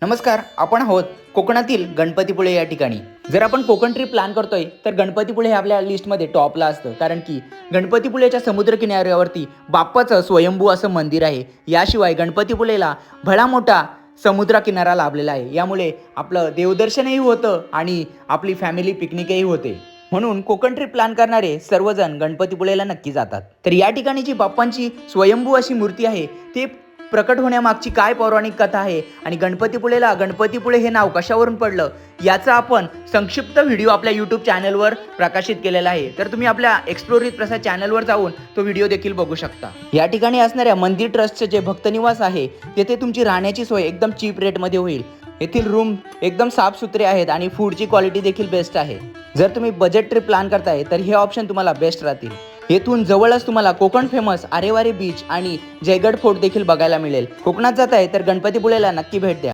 नमस्कार, आपण आहोत कोकणातील गणपतीपुळे या ठिकाणी. जर आपण कोकण ट्रिप प्लॅन करतोय तर गणपतीपुळे हे आपल्या लिस्टमध्ये टॉपला असतं, कारण की गणपतीपुळेच्या समुद्र किनाऱ्यावरती बाप्पाचं स्वयंभू असं मंदिर आहे. याशिवाय गणपतीपुळेला भला मोठा समुद्र किनारा लाभलेला आहे. यामुळे आपलं देवदर्शनही होतं आणि आपली फॅमिली पिकनिकही होते. म्हणून कोकण ट्रिप प्लॅन करणारे सर्वजण गणपतीपुळेला नक्की जातात. तर या ठिकाणी जी बाप्पांची स्वयंभू अशी मूर्ती आहे ती प्रकट होण्यामागची काय पौराणिक कथा आहे आणि गणपतीपुळेला गणपतीपुळे हे नाव कशावरून पडलं याचा आपण संक्षिप्त व्हिडिओ आपल्या यूट्यूब चॅनलवर प्रकाशित केलेला आहे. तर तुम्ही आपल्या एक्सप्लोर विथ प्रसाद चॅनलवर जाऊन तो व्हिडिओ देखील बघू शकता. या ठिकाणी असणाऱ्या मंदिर ट्रस्टचे जे भक्तनिवास आहे तेथे तुमची राहण्याची सोय एकदम चीप रेटमध्ये होईल. येथील रूम एकदम साफसुथरे आहेत आणि फूडची क्वालिटी देखील बेस्ट आहे. जर तुम्ही बजेट ट्रिप प्लॅन करताय तर हे ऑप्शन तुम्हाला बेस्ट राहतील. येथून जवळच तुम्हाला कोकण फेमस आरेवारे बीच आणि जयगड फोर्ट देखील बघायला मिळेल. कोकणात जाताय तर गणपतीपुळेला नक्की भेट द्या.